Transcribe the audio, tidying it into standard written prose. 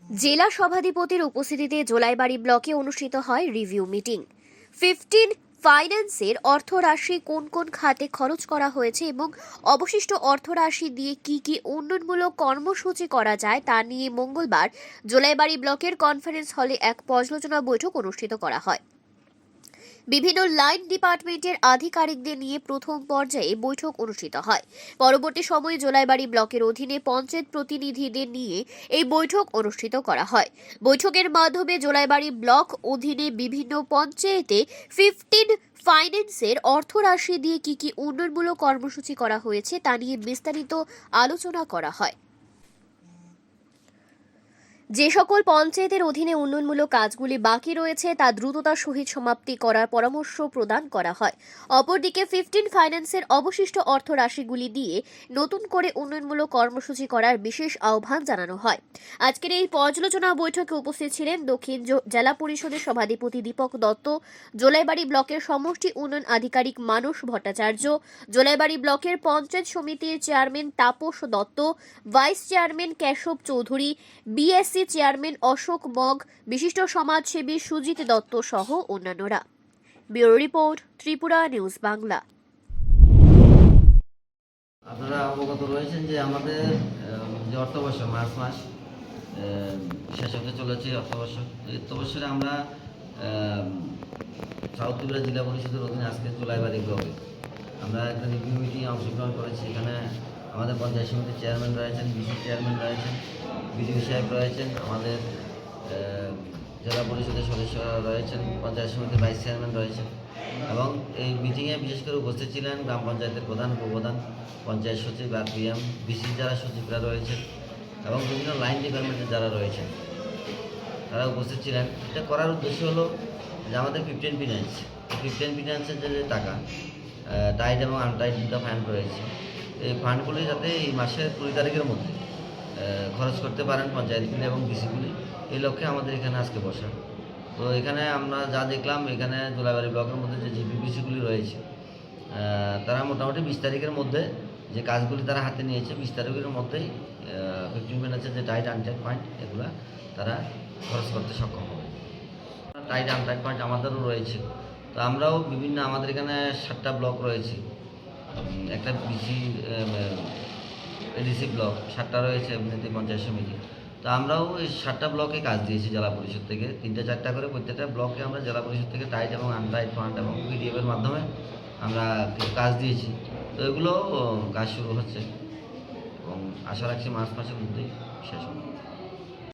জেলা সভাধিপতির উপস্থিতিতে জোলাইবাড়ি ব্লকে অনুষ্ঠিত হয় রিভিউ মিটিং। 15 ফাইন্যান্সের অর্থরাশি কোন কোন খাতে খরচ করা হয়েছে এবং অবশিষ্ট অর্থরাশি দিয়ে কি কি উন্নয়নমূলক কর্মসূচি করা যায় তা নিয়ে মঙ্গলবার জোলাইবাড়ি ব্লকের কনফারেন্স হলে এক পর্যালোচনা বৈঠক অনুষ্ঠিত করা হয়। বিভিন্ন লাইন ডিপার্টমেন্টের আধিকারিকদের নিয়ে প্রথম পর্যায়ে বৈঠক অনুষ্ঠিত হয়। পরবর্তী সময়ে জোলাইবাড়ি ব্লকের অধীনে পঞ্চায়েত প্রতিনিধিদের নিয়ে এই বৈঠক অনুষ্ঠিত করা হয়। বৈঠকের মাধ্যমে জোলাইবাড়ি ব্লক অধীনে বিভিন্ন পঞ্চায়েতে 15 ফাইন্যান্সের অর্থরাশি দিয়ে কি কি উন্নয়নমূলক কর্মসূচি করা হয়েছে তা নিয়ে বিস্তারিত আলোচনা করা হয়। যে সকল পঞ্চায়েতের অধীনে উন্নয়নমূলক কাজগুলি বাকি রয়েছে তা দ্রুততার সহিত সমাপ্তি করার পরামর্শ প্রদান করা হয়। অপরদিকে 15 ফাইন্যান্সের অবশিষ্ট অর্থ রাশিগুলি দিয়ে নতুন করে উন্নয়নমূলক কর্মসূচি করার বিশেষ আহ্বান জানানো হয়। আজকের এই পর্যালোচনা বৈঠকে উপস্থিত ছিলেন দক্ষিণ জেলা পরিষদের সভাধিপতি দীপক দত্ত, জোলাইবাড়ি ব্লকের সমষ্টি উন্নয়ন আধিকারিক মানস ভট্টাচার্য, জোলাইবাড়ি ব্লকের পঞ্চায়েত সমিতির chairman Tapas Dutta, vice chairman Keshab Chowdhury, B S chairman Ashok Mog, বিশিষ্ট সমাজসেবী সুজিত দত্ত সহ অন্যান্যরা। Bureau report, Tripura news Bangla. আপনারা অবগত রয়েছেন যে আমাদের যে অর্থবর্ষ মার্চ মাস শেষ হতে চলেছে অর্থবর্ষে আমরা সাউথ ত্রিপুরা জেলা পরিষদের অধীনে আজকে জোলাইবাড়ি ব্লকে আমরা একটা রিভিউ মিটিংয়ে অংশগ্রহণ করেছি। এখানে আমাদের পঞ্চায়েত সমিতির চেয়ারম্যান রয়েছেন, বিসি চেয়ারম্যান রয়েছেন, বিডিও সাহেব রয়েছেন, আমাদের জেলা পরিষদের সদস্যরা রয়েছেন, পঞ্চায়েত সমিতির ভাইস চেয়ারম্যান রয়েছেন এবং এই মিটিংয়ে বিশেষ করে উপস্থিত ছিলেন গ্রাম পঞ্চায়েতের প্রধান, উপপ্রধান, পঞ্চায়েত সচিব, আরপিএম, বিসির যারা সচিবরা রয়েছেন এবং বিভিন্ন লাইন ডিপার্টমেন্টের যারা রয়েছেন তারা উপস্থিত ছিলেন। এটা করার উদ্দেশ্য হলো যে আমাদের 15 ফিনান্সের যে টাকা টাইট এবং আনটাইট দুটো ফান্ড রয়েছে, এই ফান্ডগুলি যাতে এই মাসের 20 তারিখের মধ্যে খরচ করতে পারেন পঞ্চায়েতগুলি এবং বিসিগুলি, এই লক্ষ্যে আমাদের এখানে আজকে বসা। তো এখানে আমরা যা দেখলাম, এখানে জোলাইবাড়ি ব্লকের মধ্যে যে জিপিবিসিগুলি রয়েছে তারা মোটামুটি 20 তারিখের মধ্যে যে কাজগুলি তারা হাতে নিয়েছে, 20 তারিখের মধ্যেই 15 ফিনান্সের যে টাইট আনটাইট পয়েন্ট এগুলা তারা খরচ করতে সক্ষম হবে। টাইট আনটাইট পয়েন্ট আমাদেরও রয়েছে। তো আমরাও বিভিন্ন আমাদের এখানে 7টা ব্লক রয়েছে, একটা বিসি এডিসি ব্লক 7টা রয়েছে, এমনিতে পঞ্চায়েত সমিতি। তো আমরাও এই 7টা ব্লকে কাজ দিয়েছি জেলা পরিষদ থেকে 3-4টা করে। প্রত্যেকটা ব্লকে আমরা জেলা পরিষদ থেকে টাইট এবং আনটাইট ফান্ড এবং পিডিএফের মাধ্যমে আমরা কাজ দিয়েছি। তো এগুলো কাজ শুরু হচ্ছে এবং আশা রাখছি মার্চ মাসের মধ্যেই শেষ হবে।